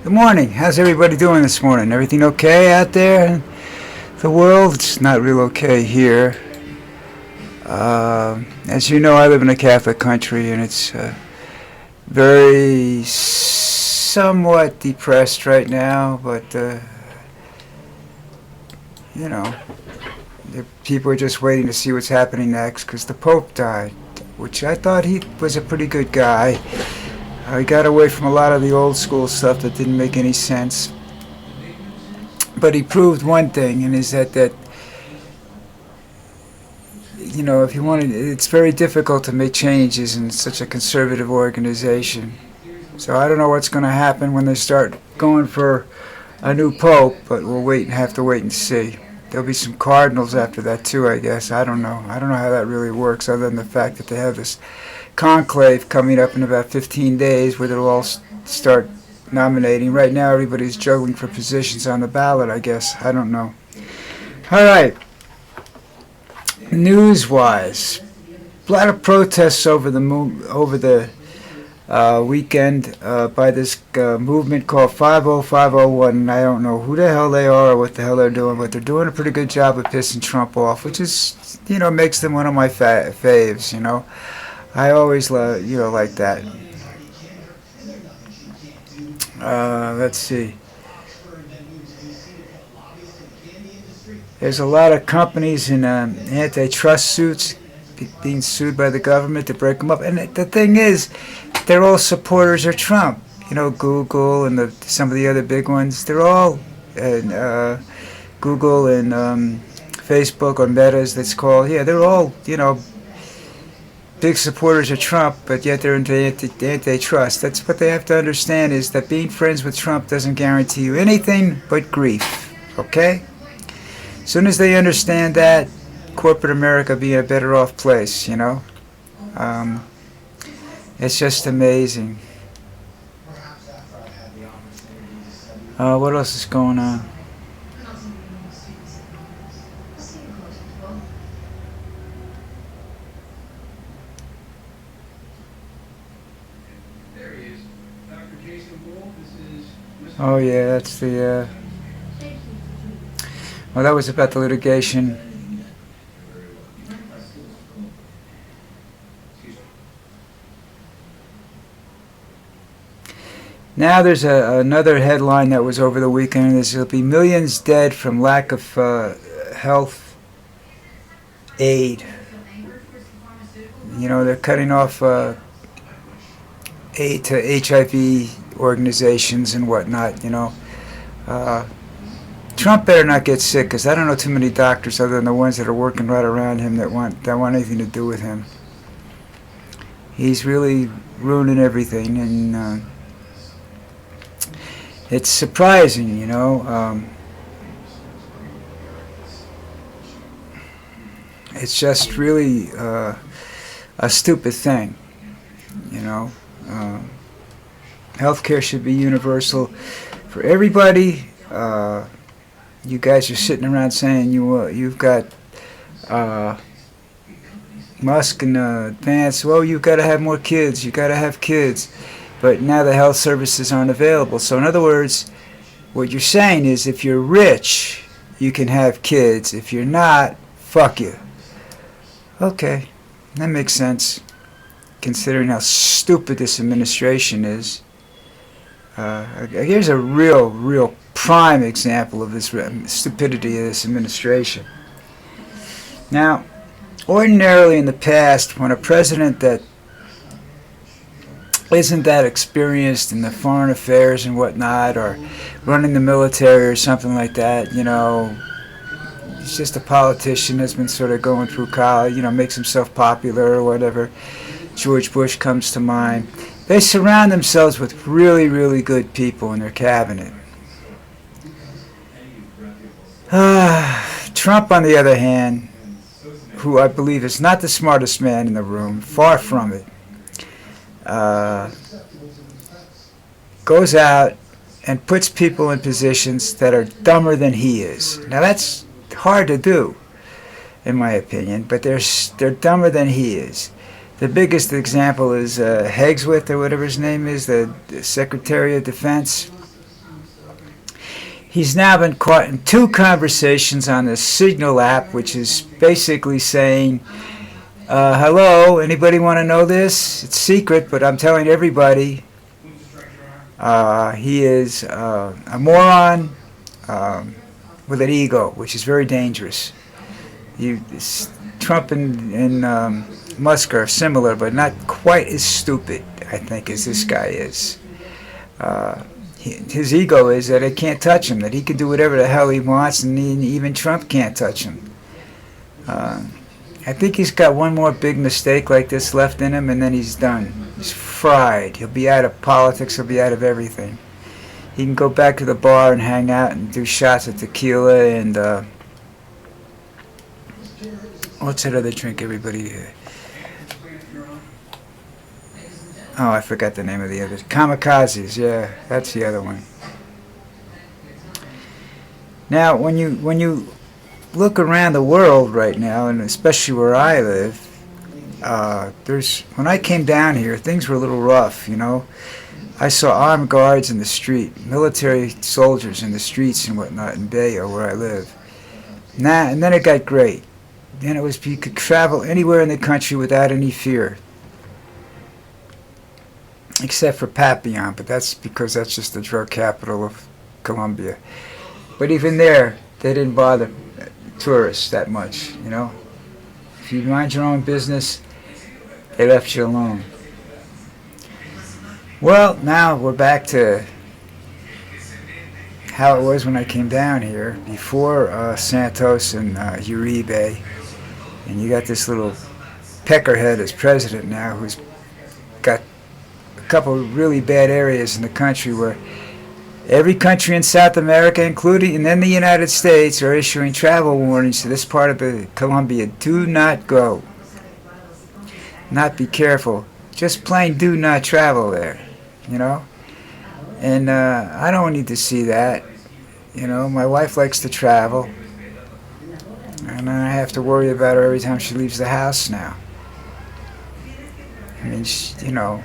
Good morning. How's everybody doing this morning? Everything okay out there in the world? It's not real okay here. As you know, I live in a Catholic country, and it's very somewhat depressed right now. But you know, people are just waiting to see what's happening next because the Pope died, which I thought he was a pretty good guy. He got away from a lot of the old school stuff that didn't make any sense. But he proved one thing, and is that if you want to, it's very difficult to make changes in such a conservative organization. So I don't know what's going to happen when they start going for a new pope, but we'll have to wait and see. There'll be some cardinals after that too, I guess. I don't know how that really works, other than the fact that they have this conclave coming up in about 15 days where they'll all start nominating. Right now everybody's juggling for positions on the ballot, I guess. I don't know. All right. News-wise, a lot of protests over the weekend by this movement called 50501. I don't know who the hell they are or what the hell they're doing, but they're doing a pretty good job of pissing Trump off, which is, makes them one of my faves, I always like that. Let's see. There's a lot of companies in antitrust suits being sued by the government to break them up. And the thing is, they're all supporters of Trump. Google and some of the other big ones. They're all Google and Facebook, or Meta as it's called. Yeah, they're all, big supporters of Trump, but yet they're into antitrust. That's what they have to understand, is that being friends with Trump doesn't guarantee you anything but grief. Okay? As soon as they understand that, corporate America be a better off place, It's just amazing. What else is going on? Oh yeah, that's the well, that was about the litigation. Now there's another headline that was over the weekend. There'll be millions dead from lack of health aid. They're cutting off aid to HIV organizations and whatnot. Trump better not get sick, because I don't know too many doctors other than the ones that are working right around him that want anything to do with him. He's really ruining everything, and it's surprising, It's just really a stupid thing, Healthcare should be universal for everybody. You guys are sitting around saying you've got Musk and Vance. Well, you've got to have more kids. You've got to have kids. But now the health services aren't available. So in other words, what you're saying is, if you're rich, you can have kids. If you're not, fuck you. Okay, that makes sense, considering how stupid this administration is. Here's a real prime example of this stupidity of this administration. Now, ordinarily in the past, when a president that isn't that experienced in the foreign affairs and whatnot, or running the military or something like that, he's just a politician that's been sort of going through college, makes himself popular or whatever. George Bush comes to mind. They surround themselves with really, really good people in their cabinet. Trump, on the other hand, who I believe is not the smartest man in the room, far from it, goes out and puts people in positions that are dumber than he is. Now that's hard to do, in my opinion, but they're dumber than he is. The biggest example is Hegseth, or whatever his name is, the Secretary of Defense. He's now been caught in 2 conversations on the Signal app, which is basically saying, hello, anybody want to know this? It's secret, but I'm telling everybody. He is a moron with an ego, which is very dangerous. Trump and Musk are similar, but not quite as stupid, I think, as this guy is. His ego is that it can't touch him, that he can do whatever the hell he wants, and even Trump can't touch him. I think he's got one more big mistake like this left in him, and then he's done. He's fried. He'll be out of politics. He'll be out of everything. He can go back to the bar and hang out and do shots of tequila and what's that other drink everybody... Oh, I forgot the name of the other. Kamikazes, yeah, that's the other one. Now, when you look around the world right now, and especially where I live, when I came down here, things were a little rough, you know. I saw armed guards in the street, military soldiers in the streets and whatnot in Bayo, where I live. And then it got great. Then it was you could travel anywhere in the country without any fear. Except for Papillon, but that's because that's just the drug capital of Colombia. But even there, they didn't bother tourists that much, you know. If you mind your own business, they left you alone. Well, now we're back to how it was when I came down here, before Santos and Uribe. And you got this little peckerhead as president now who's got couple of really bad areas in the country where every country in South America, including and then the United States, are issuing travel warnings to this part of the Colombia. Do not go. Not be careful. Just plain do not travel there, you know. And I don't need to see that. You know, my wife likes to travel, and I have to worry about her every time she leaves the house now. I mean, you know.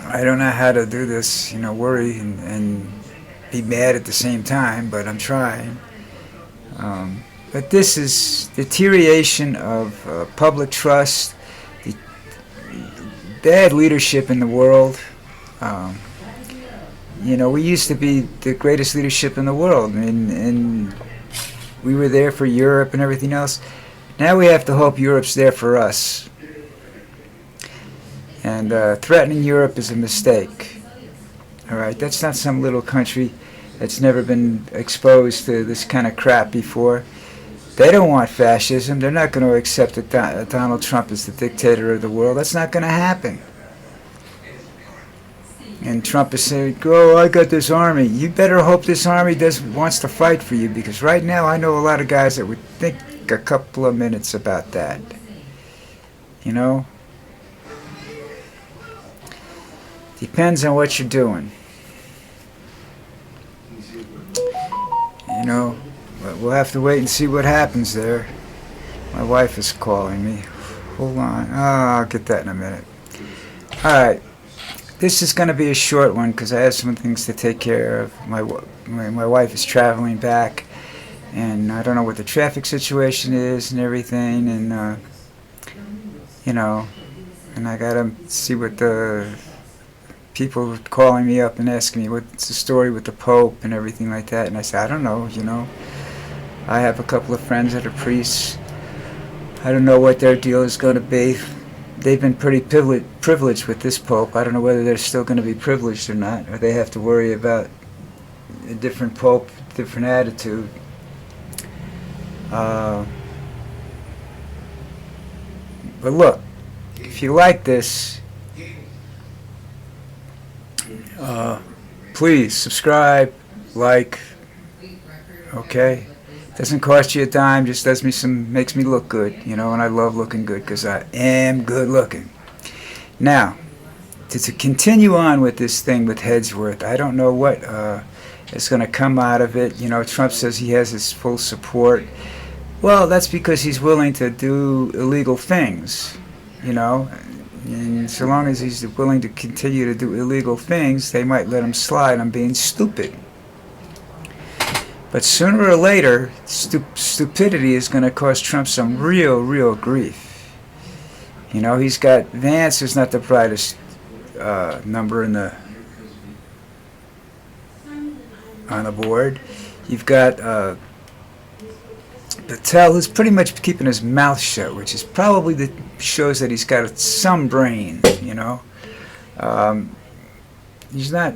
I don't know how to do this, you know, worry and be mad at the same time, but I'm trying. But this is deterioration of public trust, the bad leadership in the world. You know, we used to be the greatest leadership in the world, and we were there for Europe and everything else. Now we have to hope Europe's there for us. And threatening Europe is a mistake. All right, that's not some little country that's never been exposed to this kind of crap before. They don't want fascism. They're not going to accept that Donald Trump is the dictator of the world. That's not going to happen. And Trump is saying, "Oh, I got this army." You better hope this army wants to fight for you, because right now I know a lot of guys that would think a couple of minutes about that. You know? Depends on what you're doing. You know, we'll have to wait and see what happens there. My wife is calling me. Hold on. Oh, I'll get that in a minute. Alright. This is going to be a short one because I have some things to take care of. My wife is traveling back, and I don't know what the traffic situation is and everything, and, you know, and I got to see what the... people calling me up and asking me what's the story with the Pope and everything like that, and I said, I don't know, you know. I have a couple of friends that are priests. I don't know what their deal is going to be. They've been pretty privileged with this Pope. I don't know whether they're still going to be privileged or not, or they have to worry about a different Pope, different attitude. But look, if you like this, please subscribe, like, okay? Doesn't cost you a dime, just makes me look good, you know, and I love looking good because I am good looking. Now, to continue on with this thing with Hedgesworth, I don't know what is going to come out of it. You know, Trump says he has his full support. Well, that's because he's willing to do illegal things, you know. And so long as he's willing to continue to do illegal things, they might let him slide on being stupid. But sooner or later, stupidity is going to cause Trump some real grief. You know, he's got Vance, who's not the brightest number in the on the board. You've got Patel, who's pretty much keeping his mouth shut, which is probably shows that he's got some brain. You know, he's not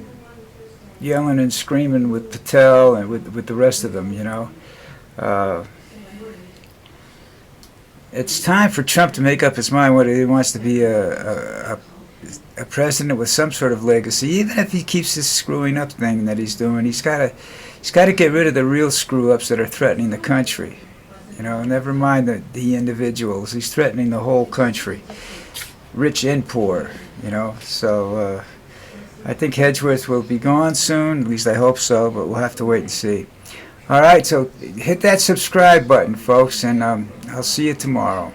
yelling and screaming with Patel and with the rest of them. You know, it's time for Trump to make up his mind whether he wants to be a president with some sort of legacy. Even if he keeps this screwing up thing that he's doing, he's got to get rid of the real screw ups that are threatening the country. You know, never mind the individuals. He's threatening the whole country, rich and poor. You know, so I think Hedgeworth will be gone soon. At least I hope so, but we'll have to wait and see. All right, so hit that subscribe button, folks, and I'll see you tomorrow.